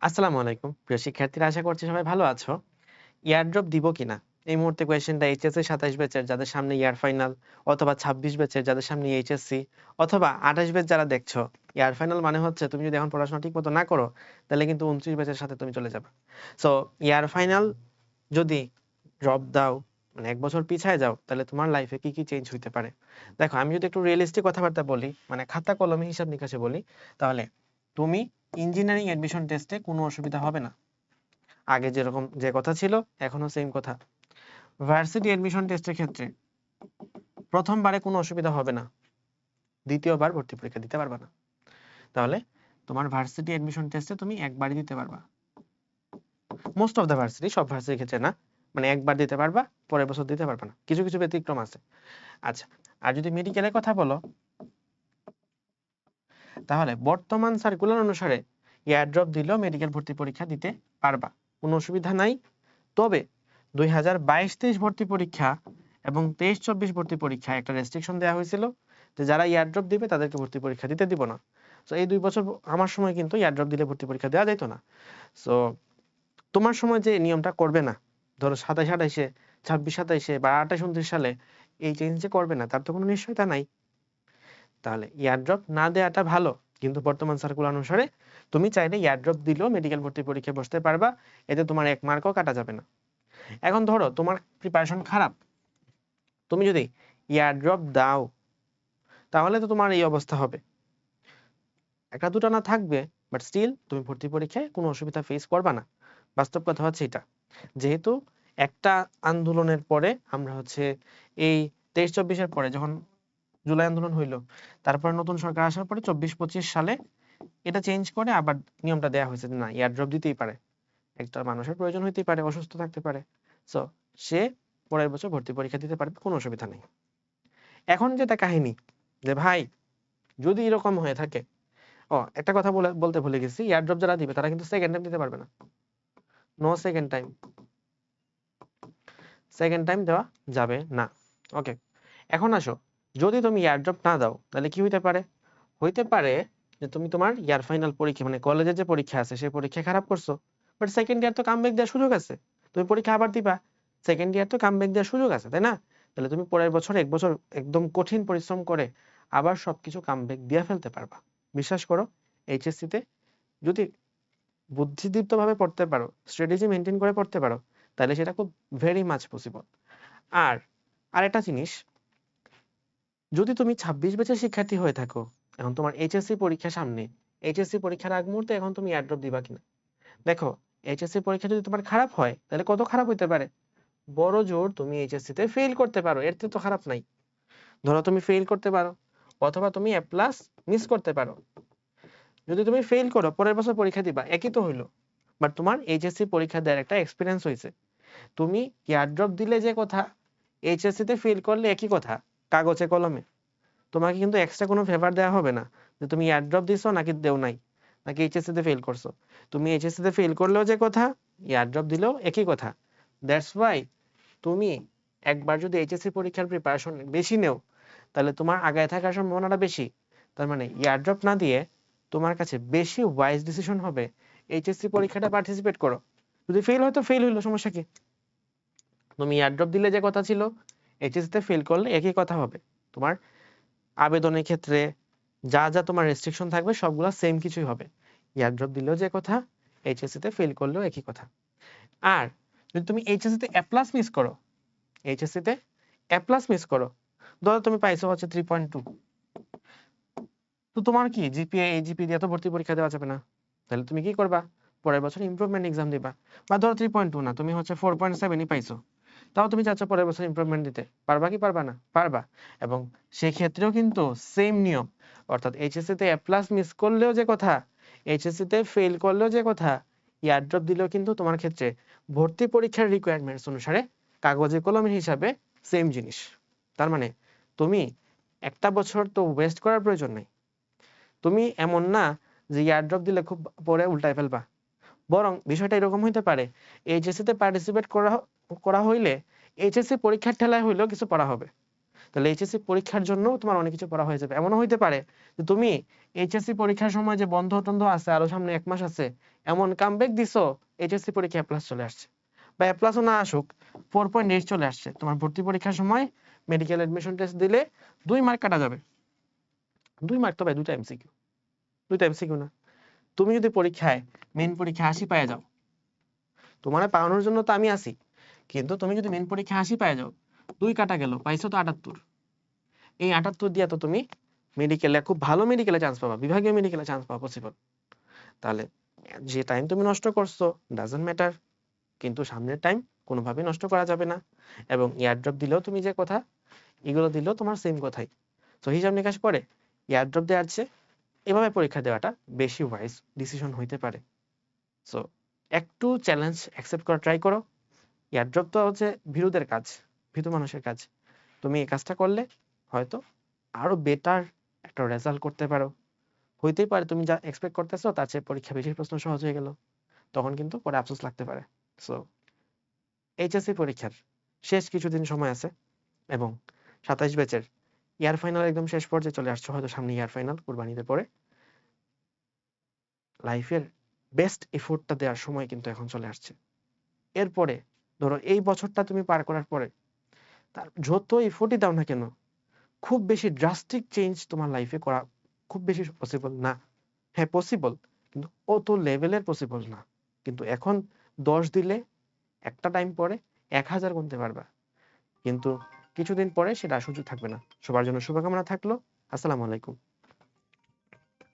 আসসালামু আলাইকুম প্রিয় শিক্ষার্থীরা, আশা করছি সবাই ভালো আছো। ইয়ারড্রপ দিব কিনা এই মুহূর্তে কোয়েশ্চেনটা এইচএসসি 27 ব্যাচের যাদের সামনে ইয়ার ফাইনাল, অথবা 26 ব্যাচের যাদের সামনে এইচএসসি, অথবা 28 ব্যাচ যারা দেখছো। ইয়ার ফাইনাল মানে হচ্ছে তুমি যদি এখন পড়াশোনা ঠিক মতো না করো তাহলে কিন্তু 29 ব্যাচের সাথে তুমি চলে যাবে। সো ইয়ার ফাইনাল যদি ড্রপ দাও, মানে এক বছর পিছায় যাও, তাহলে তোমার লাইফে কি কি চেঞ্জ হইতে পারে। দেখো, আমি যদি একটু রিয়েলিস্টিক কথাবার্তা বলি, মানে খাতা কলমে হিসাব নিকাশে বলি, তাহলে তুমি ইঞ্জিনিয়ারিং এডমিশন টেস্টে কোনো অসুবিধা হবে না। আগে যেরকম যে কথা ছিল এখনো সেম কথা। ভার্সিটি এডমিশন টেস্টের ক্ষেত্রে প্রথমবারে কোনো অসুবিধা হবে না, দ্বিতীয়বার ভর্তি পরীক্ষা দিতে পারবা না। তাহলে তোমার ভার্সিটি এডমিশন টেস্টে তুমি একবারই দিতে পারবা, মোস্ট অফ দ্য ভার্সিটি, সব ভার্সিটির ক্ষেত্রে না, মানে একবার দিতে পারবা, পরের বছর দিতে পারবা না, কিছু কিছু ব্যতিক্রম আছে। আচ্ছা, আর যদি মেডিকেলের কথা বলো, তাহলে বর্তমান সার্কুলার অনুসারে এয়ারড্রপ দিলেও মেডিকেল ভর্তি পরীক্ষা দিতে পারবা, কোনো অসুবিধা নাই। তবে 2022-23 ভর্তি পরীক্ষা এবং 23-24 ভর্তি পরীক্ষায় একটা রেস্ট্রিকশন দেওয়া হয়েছিল যে যারা এয়ারড্রপ দিবে তাদেরকে ভর্তি পরীক্ষা দিতে দিব না। সো এই 2 বছর আমার সময় কিন্তু এয়ারড্রপ দিলে ভর্তি পরীক্ষা দেওয়া যেত না। সো তোমার সময় যে নিয়মটা করবে না, ধরো 27-28-এ, 26-27-এ বা 28-29 সালে এই চেঞ্জ যে করবে না, তার তো কোনো নিশ্চয়তা নাই। তাহলে এয়ারড্রপ না দেওয়াটা ভালো, কিন্তু বর্তমান সার্কুলার অনুসারে তুমি চাইলে এয়ারড্রপ দিলেও মেডিকেল ভর্তি পরীক্ষায় বসতে পারবা, এতে তোমার 1 মার্কও কাটা যাবে না। এখন ধরো তোমার প্রিপারেশন খারাপ, তুমি যদি এয়ারড্রপ দাও তাহলে তো তোমার এই অবস্থা হবে, একটা দুটো না থাকবে, বাট স্টিল তুমি ভর্তি পরীক্ষায় কোনো অসুবিধা ফেস করবা না। বাস্তব কথা হচ্ছে এটা। যেহেতু একটা আন্দোলনের পরে আমরা হচ্ছে এই 23-24-এর পরে যখন জুলাই আন্দোলন হইলো, তারপরে নতুন সরকার আসার পরে 24-25 সালে এটা চেঞ্জ করে আবার নিয়মটা দেয়া হয়েছে যে না, এয়ারড্রপ দিতেই পারে, একটা মানুষের প্রয়োজন হইতেই পারে, অসুস্থ থাকতে পারে, সো সে পরের বছর ভর্তি পরীক্ষা দিতে পারবে, কোনো অসুবিধা নেই। এখন যেটা কাহিনী, যে ভাই যদি এরকম হয়ে থাকে, একটা কথা বলতে ভুলে গেছি, এয়ারড্রপ যারা দিবে তারা কিন্তু সেকেন্ড টাইম দিতে পারবে না, no second time, second time দেওয়া যাবে না। ওকে, এখন আসো, যদি তুমি এয়ারড্রপ না দাও তাহলে কি হইতে পারে? হইতে পারে যে তুমি তোমার ইয়ার ফাইনাল পরীক্ষা, মানে কলেজের যে পরীক্ষা আছে সেই পরীক্ষা খারাপ করছো, বাট সেকেন্ড ইয়ার তো কামব্যাক দেওয়ার সুযোগ আছে, তুমি পরীক্ষা আবার দিবা, সেকেন্ড ইয়ার তো কামব্যাক দেওয়ার সুযোগ আছে, তাই না? তাহলে তুমি পরের বছর এক বছর একদম কঠিন পরিশ্রম করে আবার সবকিছু কামব্যাক দিয়ে ফেলতে পারবা। বিশ্বাস করো, এইচএসসি তে যদি বুদ্ধিদীপ্ত ভাবে পড়তে পারো, স্ট্র্যাটেজি মেনটেন করে পড়তে পারো, তাহলে সেটা খুব ভেরি মাচ পসিবল। আর আরেকটা জিনিস, যদি তুমি 26 ব্যাচের শিক্ষার্থী হয়ে থাকো, এখন তোমার এইচএসসি পরীক্ষা সামনে, এইচএসসি পরীক্ষার আগ মুহূর্তে এখন তুমি এয়ারড্রপ দিবা কিনা? দেখো, এইচএসসি পরীক্ষা যদি তোমার খারাপ হয় তাহলে কত খারাপ হইতে পারে, বড় জোর তুমি এইচএসসি তে ফেল করতে পারো, এর থেকে তো খারাপ নাই। ধরো তুমি ফেল করতে পারো, অথবা তুমি এ প্লাস মিস করতে পারো। যদি তুমি ফেল করো, পরের বছর পরীক্ষা দিবা, একই তো হইলো, বাট তোমার এইচএসসি পরীক্ষা দেওয়ার একটা এক্সপিরিয়েন্স হয়েছে। তুমি এয়ারড্রপ দিলে যে কথা, এইচএসসি তে ফেল করলে একই কথা, কাগজে কলমে। তোমাকে কিন্তু এক্সট্রা কোনো ফেভার দেওয়া হবে না যে তুমি এয়ারড্রপ দিছো নাকি দেও নাই, নাকি এইচএসসি তে ফেল করছো। তুমি এইচএসসি তে ফেল করলেও যে কথা, এয়ারড্রপ দিলেও একই কথা। দ্যাটস ওয়াই তুমি একবার যদি এইচএসসি পরীক্ষার প্রিপারেশন বেশি নেও, তাহলে তোমার আগায় থাকার সম্ভাবনাটা বেশি। তার মানে এয়ারড্রপ না দিয়ে তোমার কাছে বেশি ওয়াইজ ডিসিশন হবে এইচএসসি পরীক্ষাটা পার্টিসিপেট করো। যদি ফেল হয় তো ফেল হইলো, সমস্যা কি? তুমি এয়ারড্রপ দিলে যে কথা ছিল, এইচএসসি তে ফেল করলে একই কথা হবে। তোমার আবেদনের ক্ষেত্রে যা যা তোমার রেস্ট্রিকশন থাকবে সবগুলো সেম কিছুই হবে। এয়ারড্রপ দিলেও যে কথা, এইচএসসি তে ফেল করলেও একই কথা। আর যদি তুমি এইচএসসি তে এ প্লাস মিস করো, এইচএসসি তে এ প্লাস মিস করো, ধরো তুমি পাইছো হচ্ছে 3.2, তো তোমার কি জিপিএ, এই জিপি দিয়ে তো ভর্তি পরীক্ষা দেওয়া যাবে না। তাহলে তুমি কি করবা? পরের বছর ইমপ্রুভমেন্ট এক্সাম দিবা। বা ধরো 3.2 না, তুমি হচ্ছে 4.7ই পাইছো, তাও তুমি চাচ্ছ পরের বছর ইমপ্রুভমেন্ট দিতে, পারবা কি পারবা না? পারবা। এবং সেক্ষেত্রেও কিন্তু সেম নিয়ম, অর্থাৎ এইচএসসি তে এ প্লাস মিস করলেও যে কথা, এইচএসসি তে ফেল করলেও যে কথা, এয়ারড্রপ দিলেও কিন্তু তোমার ক্ষেত্রে ভর্তি পরীক্ষার রিকোয়ারমেন্টস অনুসারে কাগজে কলমের হিসাবে সেম জিনিস। তার মানে তুমি একটা বছর তো ওয়েস্ট করার প্রয়োজন নাই। তুমি এমন না যে এয়ারড্রপ দিলে খুব পরে উল্টায় ফেলবা, বরং বিষয়টা এরকম হইতে পারে, এইচএসসি তে পার্টিসিপেট করা করা হইলে এইচএসসি পরীক্ষার ঠেলায় হইলেও কিছু পড়া হবে। তাহলে এইচএসসি পরীক্ষার জন্য তোমার অনেক কিছু পড়া হয়ে যাবে। এমনও হইতে পারে যে তুমি এইচএসসি পরীক্ষার সময় যে বন্ধ টন্ধ আছে, আরো সামনে 1 মাস আছে, এমন কামব্যাক দিছো, এইচএসসি পরীক্ষা এ প্লাস চলে আসছে, বা এ প্লাসও না আসুক 4.8 চলে আসছে, তোমার ভর্তি পরীক্ষার সময় মেডিকেল অ্যাডমিশন টেস্ট দিলে 2 মার্ক কাটা যাবে। 2 মার্ক তো ভাই 2টা এমসিকিউ, 2টা এমসিকিউ না। তুমি যদি পরীক্ষায় মেইন পরীক্ষা 80 পেয়ে যাও, তোমার পাওয়ানোর জন্য তো আমি আছি, কিন্তু তুমি যদি মেইন পরীক্ষা 80 পেয়ে যাও, 2 কাটা গেল, পাইছো তো 78। এই 78 দিয়ে তো তুমি মেডিকেলে, খুব ভালো মেডিকেলে চান্স পাবা, বিভাগীয় মেডিকেলে চান্স পাওয়া পসিবল। তাহলে যে টাইম তুমি নষ্ট করছো ডাজন্ট ম্যাটার, কিন্তু সামনের টাইম কোনোভাবেই নষ্ট করা যাবে না। এবং এয়ারড্রপ দিলেও তুমি যে কথা, এগুলো দিলেও তোমার সেম কথাই। তো হিসাব নিকাশ করে এয়ারড্রপ দেওয়ার চেয়ে এভাবে পরীক্ষা দেওয়াটা বেশি ওয়াইজ ডিসিশন হইতে পারে। সো একটু চ্যালেঞ্জ অ্যাকসেপ্ট করা ট্রাই করো। এয়ারড্রপ তো হচ্ছে ভীরুদের কাজ, ভীতু মানুষের কাজ। তুমি এই কাজটা করলে হয়তো আরো বেটার একটা রেজাল্ট করতে পারো। হইতেই পারে তুমি যা এক্সপেক্ট করতেছো তার চেয়ে পরীক্ষা বেশি প্রশ্ন সহজ হয়ে গেল, তখন কিন্তু পরে আফসোস লাগতে পারে। সো এইচএসসি পরীক্ষার শেষ কিছুদিন সময় আছে, এবং 27 ব্যাচের ইয়ার ফাইনাল একদম শেষ পর্যায়ে চলে আসছে, হয়তো সামনে ইয়ার ফাইনাল কুরবানিতে পরে। লাইফের বেস্ট এফোর্টটা দেওয়ার সময় কিন্তু এখন চলে আসছে। এরপরে ধরো এই বছরটা তুমি পার করার পরে তার যত এফোর্টই দাও না কেন, খুব বেশি ড্রাস্টিক চেঞ্জ তোমার লাইফে করা খুব বেশি পসিবল না। হ্যাঁ পসিবল, কিন্তু অত লেভেলের পসিবল না। কিন্তু এখন 10 দিলে একটা টাইম পরে 1000 গুনতে পারবা, কিন্তু কিছুদিন পরে সেটা সুযোগ থাকবে না। সবার জন্য শুভকামনা থাকলো। আসসালামু আলাইকুম।